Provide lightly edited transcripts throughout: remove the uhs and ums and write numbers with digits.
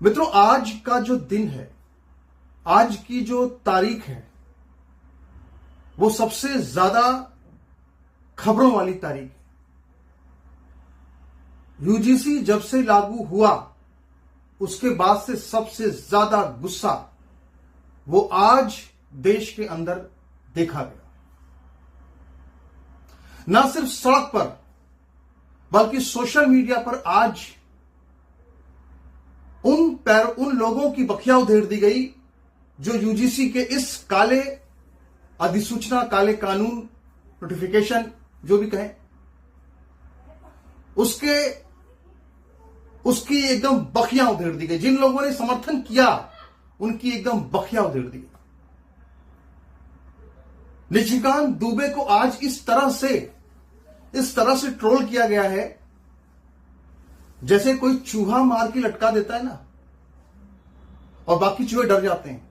मित्रों, आज का जो दिन है, आज की जो तारीख है, वो सबसे ज्यादा खबरों वाली तारीख है। यूजीसी जब से लागू हुआ उसके बाद से सबसे ज्यादा गुस्सा वो आज देश के अंदर देखा गया। ना सिर्फ सड़क पर बल्कि सोशल मीडिया पर आज उन लोगों की बखिया उधेड़ दी गई जो यूजीसी के इस काले अधिसूचना, काले कानून, नोटिफिकेशन जो भी कहें, उसकी एकदम बखिया उधेड़ दी गई। जिन लोगों ने समर्थन किया उनकी एकदम बखिया उधेड़ दी गई। निशिकांत दुबे को आज इस तरह से ट्रोल किया गया है जैसे कोई चूहा मार के लटका देता है ना, और बाकी चूहे डर जाते हैं।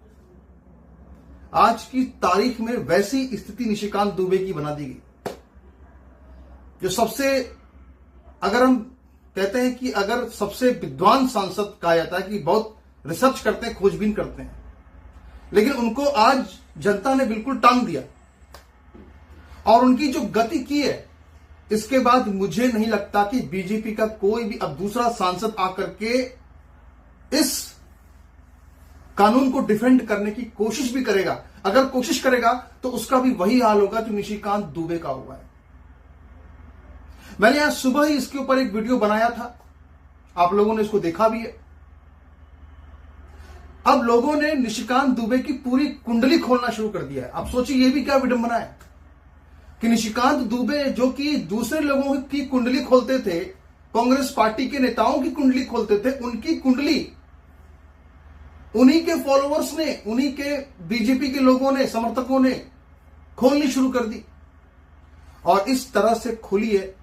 आज की तारीख में वैसी स्थिति निशिकांत दुबे की बना दी गई। जो सबसे, अगर हम कहते हैं कि अगर सबसे विद्वान सांसद कहा जाता है कि बहुत रिसर्च करते हैं, खोजबीन करते हैं, लेकिन उनको आज जनता ने बिल्कुल टांग दिया। और उनकी जो गति की है, इसके बाद मुझे नहीं लगता कि बीजेपी का कोई भी अब दूसरा सांसद आकर के इस कानून को डिफेंड करने की कोशिश भी करेगा। अगर कोशिश करेगा तो उसका भी वही हाल होगा जो निशिकांत दुबे का हुआ है। मैंने आज सुबह ही इसके ऊपर एक वीडियो बनाया था, आप लोगों ने इसको देखा भी है। अब लोगों ने निशिकांत दुबे की पूरी कुंडली खोलना शुरू कर दिया है। अब सोचिए ये भी क्या विडंबना है कि निशिकांत दुबे जो कि दूसरे लोगों की कुंडली खोलते थे, कांग्रेस पार्टी के नेताओं की कुंडली खोलते थे, उनकी कुंडली उन्हीं के फॉलोअर्स ने, उन्हीं के बीजेपी के लोगों ने, समर्थकों ने खोलनी शुरू कर दी। और इस तरह से खुली है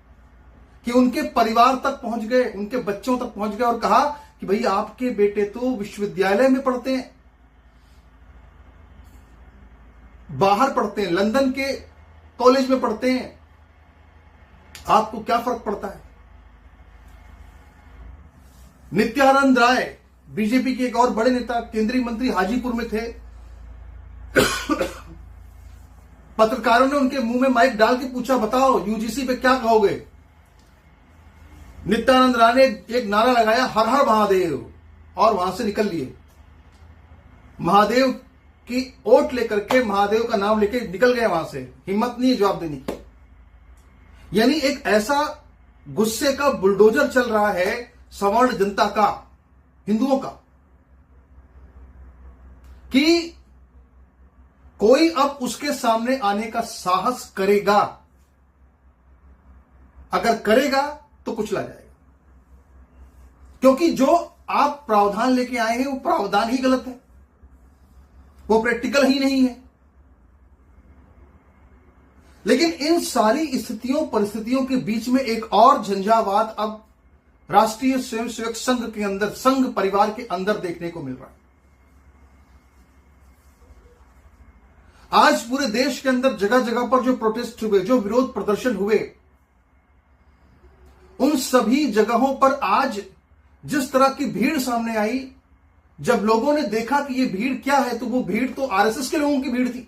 कि उनके परिवार तक पहुंच गए, उनके बच्चों तक पहुंच गए और कहा कि भाई आपके बेटे तो विश्वविद्यालय में पढ़ते हैं, बाहर पढ़ते हैं, लंदन के कॉलेज में पढ़ते हैं, आपको क्या फर्क पड़ता है। नित्यानंद राय, बीजेपी के एक और बड़े नेता, केंद्रीय मंत्री, हाजीपुर में थे। पत्रकारों ने उनके मुंह में माइक डाल के पूछा, बताओ यूजीसी पे क्या कहोगे। नित्यानंद राय ने एक नारा लगाया, हर हर महादेव, और वहां से निकल लिए। महादेव की ओट लेकर के, महादेव का नाम लेके निकल गए वहां से। हिम्मत नहीं है जवाब देने की। यानी एक ऐसा गुस्से का बुलडोजर चल रहा है सवर्ण जनता का, हिंदुओं का, कि कोई अब उसके सामने आने का साहस करेगा। अगर करेगा तो कुचला जाएगा, क्योंकि जो आप प्रावधान लेके आए हैं वो प्रावधान ही गलत है, वो प्रैक्टिकल ही नहीं है। लेकिन इन सारी स्थितियों, परिस्थितियों के बीच में एक और झंझावात अब राष्ट्रीय स्वयंसेवक संघ के अंदर, संघ परिवार के अंदर देखने को मिल रहा है। आज पूरे देश के अंदर जगह जगह पर जो प्रोटेस्ट हुए, जो विरोध प्रदर्शन हुए, उन सभी जगहों पर आज जिस तरह की भीड़ सामने आई, जब लोगों ने देखा कि ये भीड़ क्या है, तो वो भीड़ तो आरएसएस के लोगों की भीड़ थी।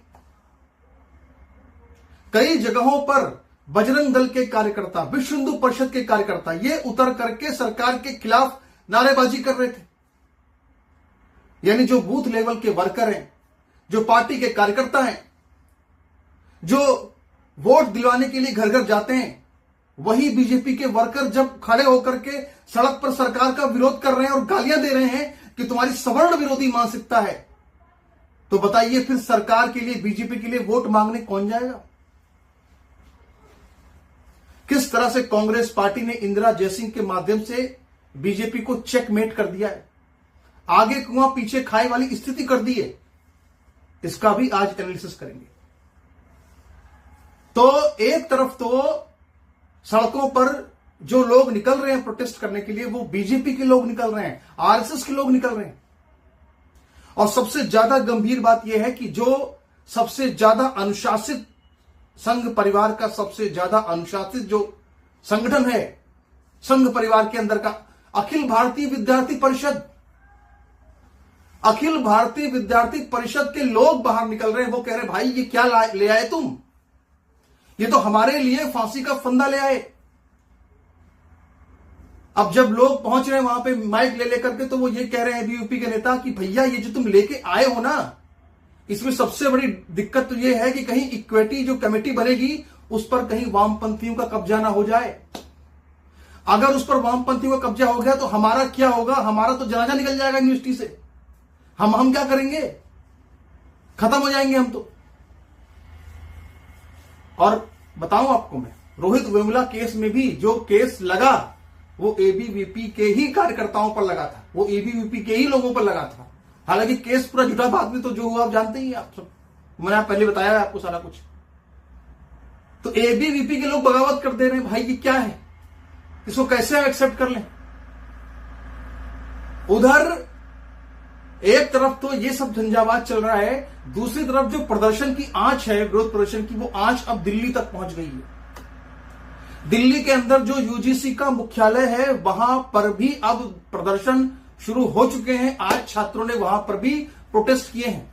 कई जगहों पर बजरंग दल के कार्यकर्ता, विश्व हिंदू परिषद के कार्यकर्ता ये उतर करके सरकार के खिलाफ नारेबाजी कर रहे थे। यानी जो बूथ लेवल के वर्कर हैं, जो पार्टी के कार्यकर्ता हैं, जो वोट दिलवाने के लिए घर घर जाते हैं, वही बीजेपी के वर्कर जब खड़े होकर के सड़क पर सरकार का विरोध कर रहे हैं और गालियां दे रहे हैं कि तुम्हारी सवर्ण विरोधी मानसिकता है, तो बताइए फिर सरकार के लिए, बीजेपी के लिए वोट मांगने कौन जाएगा। किस तरह से कांग्रेस पार्टी ने इंदिरा जयसिंह के माध्यम से बीजेपी को चेकमेट कर दिया है, आगे कुआं पीछे खाए वाली स्थिति कर दी है, इसका भी आज एनालिसिस करेंगे। तो एक तरफ तो सड़कों पर जो लोग निकल रहे हैं प्रोटेस्ट करने के लिए, वो बीजेपी के लोग निकल रहे हैं, आरएसएस के लोग निकल रहे हैं। और सबसे ज्यादा गंभीर बात यह है कि जो सबसे ज्यादा अनुशासित संघ परिवार का, सबसे ज्यादा अनुशासित जो संगठन है संघ परिवार के अंदर का, अखिल भारतीय विद्यार्थी परिषद, अखिल भारतीय विद्यार्थी परिषद के लोग बाहर निकल रहे हैं। वो कह रहे हैं भाई ये क्या ले आए तुम, ये तो हमारे लिए फांसी का फंदा ले आए। अब जब लोग पहुंच रहे हैं वहां पे माइक ले लेकर के, तो वो ये कह रहे हैं बीयूपी के नेता कि भैया ये जो तुम लेके आए हो ना, इसमें सबसे बड़ी दिक्कत तो ये है कि कहीं इक्विटी जो कमेटी बनेगी उस पर कहीं वामपंथियों का कब्जा ना हो जाए। अगर उस पर वामपंथियों का कब्जा हो गया तो हमारा क्या होगा, हमारा तो जनाजा निकल जाएगा यूनिवर्सिटी से। हम क्या करेंगे, खत्म हो जाएंगे हम तो। और बताऊं आपको मैं, रोहित वेमुला केस में भी जो केस लगा वो एबीवीपी के ही कार्यकर्ताओं पर लगा था, वो एबीवीपी के ही लोगों पर लगा था। हालांकि केस पूरा झूठा, बाद में तो जो हुआ आप जानते ही, आप सब मैंने पहले बताया है आपको सारा कुछ। तो एबीवीपी के लोग बगावत कर दे रहे हैं, भाई ये क्या है, इसको कैसे एक्सेप्ट कर लें। उधर एक तरफ तो ये सब झंझावात चल रहा है, दूसरी तरफ जो प्रदर्शन की आंच है, विरोध प्रदर्शन की, वो आंच अब दिल्ली तक पहुंच गई है। दिल्ली के अंदर जो यूजीसी का मुख्यालय है वहां पर भी अब प्रदर्शन शुरू हो चुके हैं। आज छात्रों ने वहां पर भी प्रोटेस्ट किए हैं।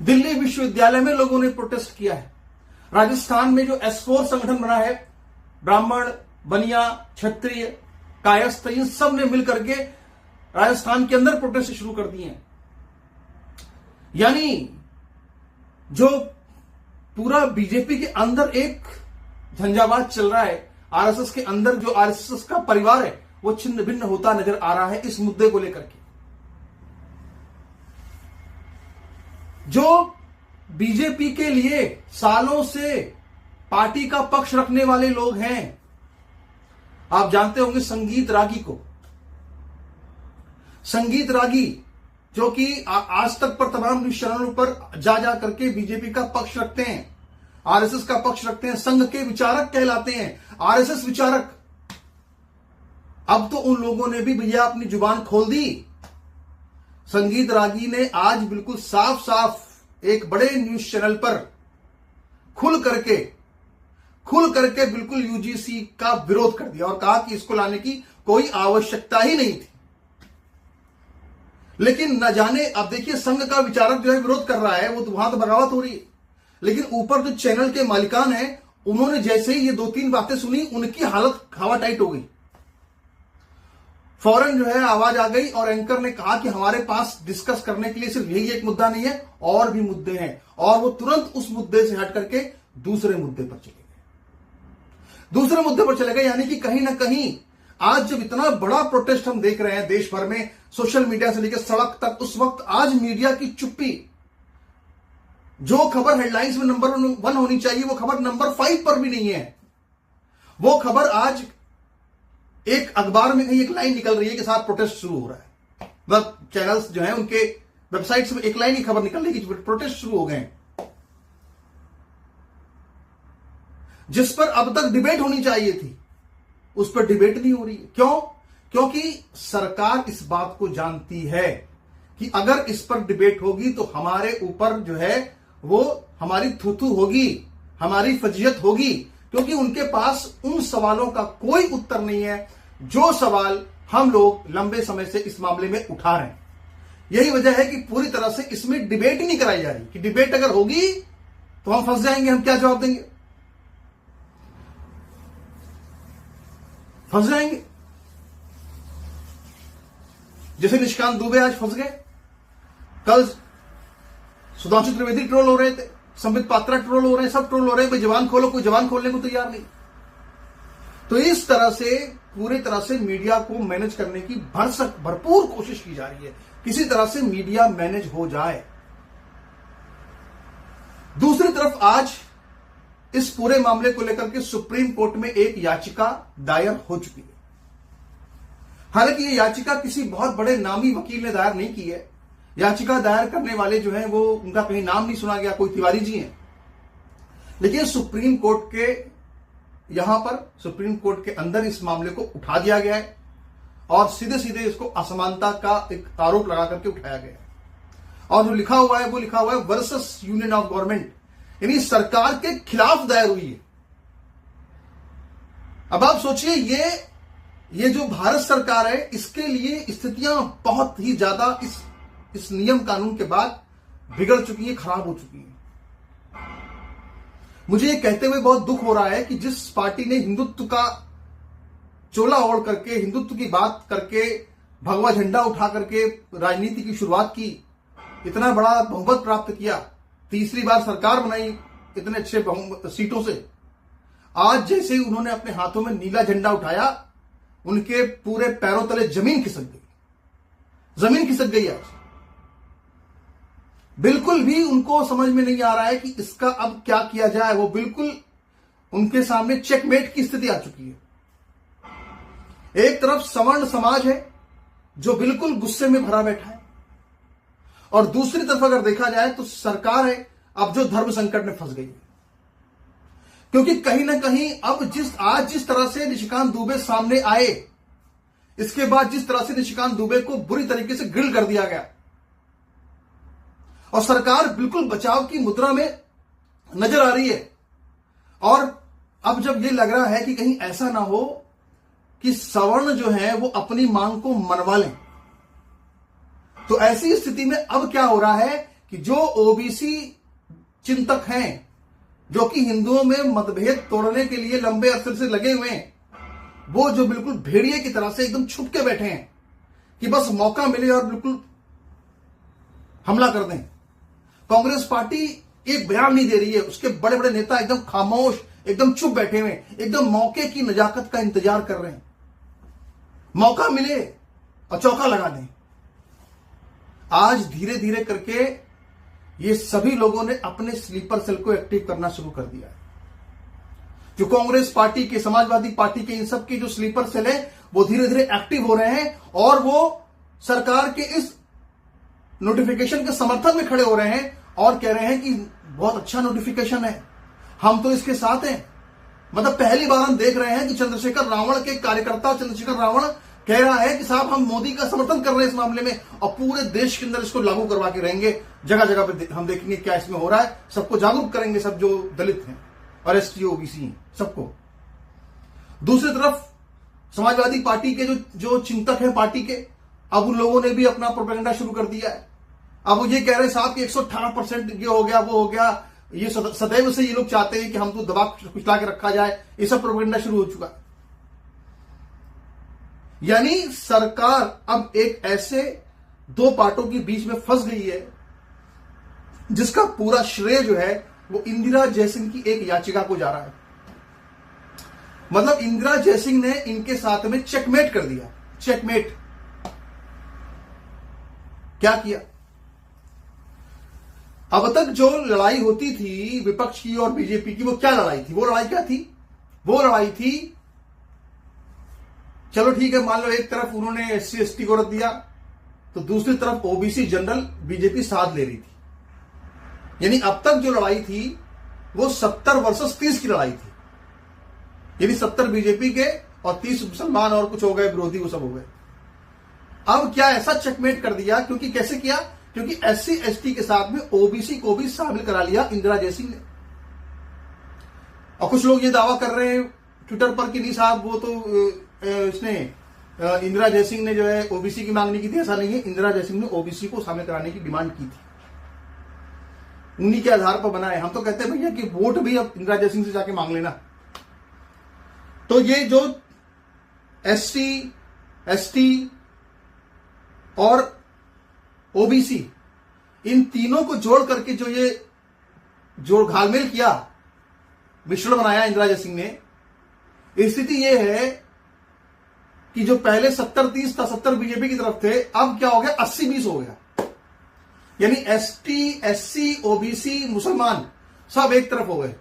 दिल्ली विश्वविद्यालय में लोगों ने प्रोटेस्ट किया है। राजस्थान में जो S4 संगठन बना है, ब्राह्मण, बनिया, क्षत्रिय, कायस्थ, इन सब ने मिलकर के राजस्थान के अंदर प्रोटेस्ट शुरू कर दिए हैं। यानी जो पूरा बीजेपी के अंदर एक झंझावात चल रहा है, आरएसएस के अंदर जो आरएसएस का परिवार है वो छिन्न भिन्न होता नजर आ रहा है इस मुद्दे को लेकर के। जो बीजेपी के लिए सालों से पार्टी का पक्ष रखने वाले लोग हैं, आप जानते होंगे संगीत रागी को। संगीत रागी जो कि आज तक पर तमाम न्यूज चैनलों पर जा करके बीजेपी का पक्ष रखते हैं, आरएसएस का पक्ष रखते हैं, संघ के विचारक कहलाते हैं, आरएसएस विचारक। अब तो उन लोगों ने भी भैया अपनी जुबान खोल दी। संगीत रागी ने आज बिल्कुल साफ साफ एक बड़े न्यूज चैनल पर खुल करके बिल्कुल यूजीसी का विरोध कर दिया और कहा कि इसको लाने की कोई आवश्यकता ही नहीं थी। लेकिन न जाने, अब देखिए संघ का विचारक जो है विरोध कर रहा है, वो तो वहां तो बगावत हो रही है, लेकिन ऊपर जो चैनल के मालिकान हैं उन्होंने जैसे ही ये 2-3 बातें सुनी, उनकी हालत हवा टाइट हो गई। फौरन जो है आवाज आ गई और एंकर ने कहा कि हमारे पास डिस्कस करने के लिए सिर्फ यही एक मुद्दा नहीं है, और भी मुद्दे हैं। और वो तुरंत उस मुद्दे से हट करके दूसरे मुद्दे पर चले गए। यानी कि कहीं ना कहीं आज जब इतना बड़ा प्रोटेस्ट हम देख रहे हैं देश भर में, सोशल मीडिया से लेकर सड़क तक, उस वक्त आज मीडिया की चुप्पी, जो खबर हेडलाइंस में नंबर 1 होनी चाहिए वो खबर नंबर 5 पर भी नहीं है। वो खबर आज एक अखबार में कहीं एक लाइन निकल रही है कि साथ प्रोटेस्ट शुरू हो रहा है। वेब चैनल्स जो हैं उनके वेबसाइट्स में एक लाइन ही खबर निकल रही है कि प्रोटेस्ट शुरू हो गए हैं, जिस पर अब तक डिबेट होनी चाहिए थी, उस पर डिबेट नहीं हो रही है। क्यों? क्योंकि सरकार इस बात को जानती है कि अगर इस पर डिबेट होगी तो हमारे ऊपर जो है वो हमारी थूथू होगी, हमारी फजीयत होगी, क्योंकि उनके पास उन सवालों का कोई उत्तर नहीं है जो सवाल हम लोग लंबे समय से इस मामले में उठा रहे हैं। यही वजह है कि पूरी तरह से इसमें डिबेट ही नहीं कराई जा रही कि डिबेट अगर होगी तो हम फंस जाएंगे, हम क्या जवाब देंगे, फंस जाएंगे। जैसे निशिकांत दुबे आज फंस गए, कल सुधांशु त्रिवेदी ट्रोल हो रहे थे, संबित पात्रा ट्रोल हो रहे हैं, सब ट्रोल हो रहे हैं, भाई जवान खोलो, कोई जवान खोलने को तैयार नहीं। तो इस तरह से पूरी तरह से मीडिया को मैनेज करने की भरपूर कोशिश की जा रही है, किसी तरह से मीडिया मैनेज हो जाए। दूसरी तरफ आज इस पूरे मामले को लेकर के सुप्रीम कोर्ट में एक याचिका दायर हो चुकी है। हालांकि ये याचिका किसी बहुत बड़े नामी वकील ने दायर नहीं की है। याचिका दायर करने वाले जो हैं वो, उनका कहीं नाम नहीं सुना गया, कोई तिवारी जी हैं। लेकिन सुप्रीम कोर्ट के यहां पर, सुप्रीम कोर्ट के अंदर इस मामले को उठा दिया गया है और सीधे सीधे इसको असमानता का एक आरोप लगा करके उठाया गया है। और जो लिखा हुआ है वो लिखा हुआ है वर्सेस यूनियन ऑफ गवर्नमेंट, यानी सरकार के खिलाफ दायर हुई है। अब आप सोचिए, ये जो भारत सरकार है, इसके लिए स्थितियां बहुत ही ज्यादा इस इस नियम कानून के बाद बिगड़ चुकी है, खराब हो चुकी है। मुझे ये कहते हुए बहुत दुख हो रहा है कि जिस पार्टी ने हिंदुत्व का चोला ओढ़ करके, हिंदुत्व की बात करके, भगवा झंडा उठा करके राजनीति की शुरुआत की, इतना बड़ा बहुमत प्राप्त किया, तीसरी बार सरकार बनाई इतने अच्छे सीटों से, आज जैसे ही उन्होंने अपने हाथों में नीला झंडा उठाया, उनके पूरे पैरों तले जमीन खिसक गई, जमीन खिसक गई। आज बिल्कुल भी उनको समझ में नहीं आ रहा है कि इसका अब क्या किया जाए। वो बिल्कुल उनके सामने चेकमेट की स्थिति आ चुकी है। एक तरफ सवर्ण समाज है जो बिल्कुल गुस्से में भरा बैठा है, और दूसरी तरफ अगर देखा जाए तो सरकार है अब जो धर्म संकट में फंस गई है। क्योंकि कहीं ना कहीं अब आज जिस तरह से निशिकांत दुबे सामने आए, इसके बाद जिस तरह से निशिकांत दुबे को बुरी तरीके से ग्रिल कर दिया गया, और सरकार बिल्कुल बचाव की मुद्रा में नजर आ रही है, और अब जब ये लग रहा है कि कहीं ऐसा ना हो कि सवर्ण जो है वो अपनी मांग को मनवा लें, तो ऐसी स्थिति में अब क्या हो रहा है कि जो ओबीसी चिंतक हैं, जो कि हिंदुओं में मतभेद तोड़ने के लिए लंबे अरसे से लगे हुए हैं, वो जो बिल्कुल भेड़िए की तरह से एकदम छुप के बैठे हैं कि बस मौका मिले और बिल्कुल हमला कर दें। कांग्रेस पार्टी एक बयान नहीं दे रही है, उसके बड़े बड़े नेता एकदम खामोश, एकदम चुप बैठे हुए, एकदम मौके की नजाकत का इंतजार कर रहे हैं, मौका मिले और चौका लगा दें। आज धीरे धीरे करके ये सभी लोगों ने अपने स्लीपर सेल को एक्टिव करना शुरू कर दिया है। जो कांग्रेस पार्टी के, समाजवादी पार्टी के, इन सब के जो स्लीपर सेल है वो धीरे धीरे एक्टिव हो रहे हैं, और वो सरकार के इस नोटिफिकेशन के समर्थन में खड़े हो रहे हैं और कह रहे हैं कि बहुत अच्छा नोटिफिकेशन है, हम तो इसके साथ हैं। मतलब पहली बार हम देख रहे हैं कि चंद्रशेखर रावण के कार्यकर्ता, चंद्रशेखर रावण कह रहा है कि साहब हम मोदी का समर्थन कर रहे हैं इस मामले में, और पूरे देश के अंदर इसको लागू करवा के रहेंगे। जगह जगह पे हम देखेंगे क्या इसमें हो रहा है, सबको जागरूक करेंगे, सब जो दलित हैं और एसटी ओबीसी हैं सबको। दूसरी तरफ समाजवादी पार्टी के जो चिंतक हैं पार्टी के, अब उन लोगों ने भी अपना प्रोपेगेंडा शुरू कर दिया है। अब वो ये कह रहे हैं साहब कि 118% ये हो गया, वो हो गया, ये सदैव से ये लोग चाहते हैं कि हम तो दबा कुचला के रखा जाए, ये सब प्रोपेगेंडा शुरू हो चुका है। यानी सरकार अब एक ऐसे दो पार्टों के बीच में फंस गई है जिसका पूरा श्रेय जो है वो इंदिरा जयसिंह की एक याचिका को जा रहा है। मतलब इंदिरा जयसिंह ने इनके साथ में चेकमेट कर दिया। चेकमेट क्या किया? अब तक जो लड़ाई होती थी विपक्ष की और बीजेपी की, वो क्या लड़ाई थी? वो लड़ाई क्या थी? वो लड़ाई थी, चलो ठीक है, मान लो एक तरफ उन्होंने एससी एसटी को रख दिया, तो दूसरी तरफ ओबीसी जनरल बीजेपी साथ ले रही थी। यानी अब तक जो लड़ाई थी वो 70 वर्सेस 30 की लड़ाई थी। यानी 70 बीजेपी के और 30 मुसलमान और कुछ हो गए विरोधी, वो सब हो गए। अब क्या ऐसा चेकमेट कर दिया? क्योंकि कैसे किया? क्योंकि एससी एसटी के साथ में ओबीसी को भी शामिल करा लिया इंदिरा जयसिंह ने। और कुछ लोग ये दावा कर रहे हैं ट्विटर पर कि नहीं साहब वो तो इसने इंदिरा जयसिंह ने जो है ओबीसी की मांग नहीं की थी। ऐसा नहीं है, इंदिरा जयसिंह ने ओबीसी को शामिल कराने की डिमांड की थी, उन्हीं के आधार पर बनाए। हम तो कहते हैं भैया कि वोट भी अब इंदिरा जयसिंह से जाके मांग लेना। तो ये जो एससी एसटी और ओबीसी, इन तीनों को जोड़ करके जो ये जोड़ घालमेल किया, मिश्रण बनाया इंदिरा जयसिंह ने, स्थिति ये है कि जो पहले 70-30 था, 70 बीजेपी की तरफ थे, अब क्या हो गया? 80-20 हो गया। यानी एसटी एससी ओबीसी मुसलमान सब एक तरफ हो गए,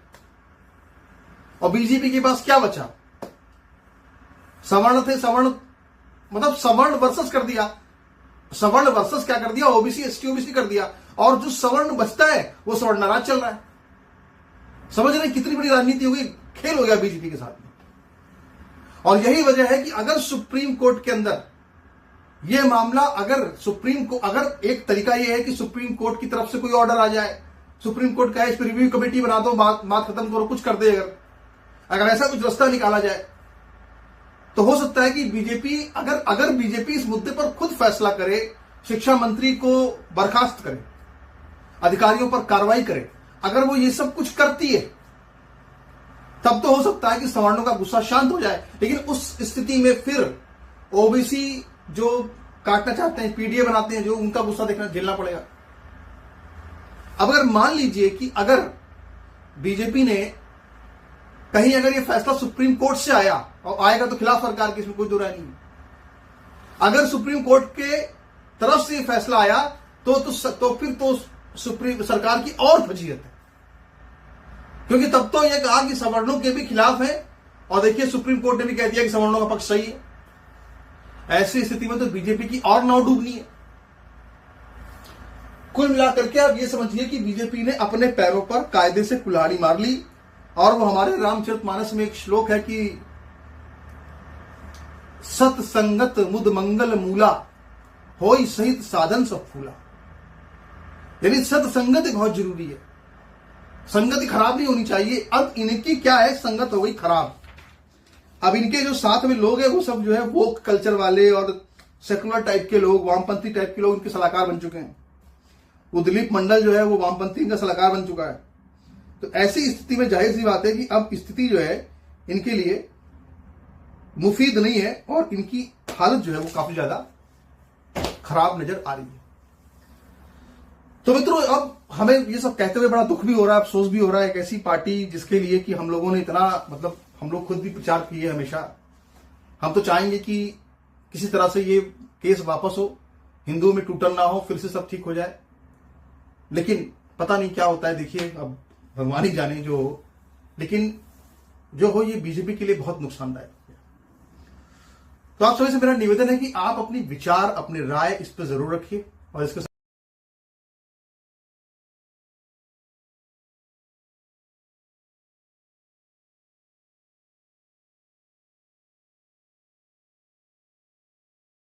और बीजेपी के पास क्या बचा? सवर्ण थे, सवर्ण मतलब सवर्ण वर्सेस कर दिया। सवर्ण वर्सेस क्या कर दिया? ओबीसी एसटी ओबीसी कर दिया, और जो सवर्ण बचता है वो सवर्ण नाराज चल रहा है। समझ रहे कितनी बड़ी राजनीति हो गई, खेल हो गया बीजेपी के साथ में। और यही वजह है कि अगर सुप्रीम कोर्ट के अंदर यह मामला, अगर एक तरीका यह है कि सुप्रीम कोर्ट की तरफ से कोई ऑर्डर आ जाए, सुप्रीम कोर्ट कहे इस पर रिव्यू कमेटी बना दो, बात खत्म करो, कुछ कर दे, अगर ऐसा कुछ रास्ता निकाला जाए तो हो सकता है कि बीजेपी, अगर बीजेपी इस मुद्दे पर खुद फैसला करे शिक्षा मंत्री को बर्खास्त करे, अधिकारियों पर कार्रवाई करे, अगर वो ये सब कुछ करती है तब तो हो सकता है कि सवर्णों का गुस्सा शांत हो जाए। लेकिन उस स्थिति में फिर ओबीसी जो काटना चाहते हैं, पीडीए बनाते हैं, जो उनका गुस्सा देखना झेलना पड़ेगा। अब अगर मान लीजिए कि अगर बीजेपी ने कहीं अगर ये फैसला सुप्रीम कोर्ट से आया, और आएगा तो खिलाफ सरकार की, इसमें कोई दो राय नहीं है। अगर सुप्रीम कोर्ट के तरफ से ये फैसला आया तो फिर तो सुप्रीम सरकार की और फजीहत है, क्योंकि तब तो यह कहा कि सवर्णों के भी खिलाफ है, और देखिए सुप्रीम कोर्ट ने भी कह दिया कि सवर्णों का पक्ष सही है। ऐसी स्थिति में तो बीजेपी की और नाव डूबनी है। कुल मिलाकर के आप ये समझिए कि बीजेपी ने अपने पैरों पर कायदे से कुल्हाड़ी मार ली, और वो हमारे रामचरितमानस में एक श्लोक है कि सतसंगत मुद मंगल मूला होई सहित साधन सब फूला। यानी सत्संगति बहुत जरूरी है, संगति खराब नहीं होनी चाहिए। अब इनकी क्या है, संगत हो गई खराब। अब इनके जो साथ में लोग हैं वो सब जो है वोक कल्चर वाले और सेकुलर टाइप के लोग, वामपंथी टाइप के लोग इनके सलाहकार बन चुके हैं। वो दिलीप मंडल जो है वो वामपंथी का सलाहकार बन चुका है। तो ऐसी स्थिति में जाहिर सी बात है कि अब स्थिति जो है इनके लिए मुफीद नहीं है, और इनकी हालत जो है वो काफी ज्यादा खराब नजर आ रही है। तो मित्रों, अब हमें ये सब कहते हुए बड़ा दुख भी हो रहा है, अफसोस भी हो रहा है। एक ऐसी पार्टी जिसके लिए कि हम लोगों ने इतना, मतलब हम लोग खुद भी प्रचार किए हमेशा। हम तो चाहेंगे कि किसी तरह से ये केस वापस हो, हिंदुओं में टूटन ना हो, फिर से सब ठीक हो जाए। लेकिन पता नहीं क्या होता है, देखिए अब भगवान ही जाने जो हो। लेकिन जो हो ये बीजेपी के लिए बहुत नुकसानदायक है। तो आप सभी से मेरा निवेदन है कि आप अपनी विचार, अपनी राय इस पर जरूर रखिए, और इसके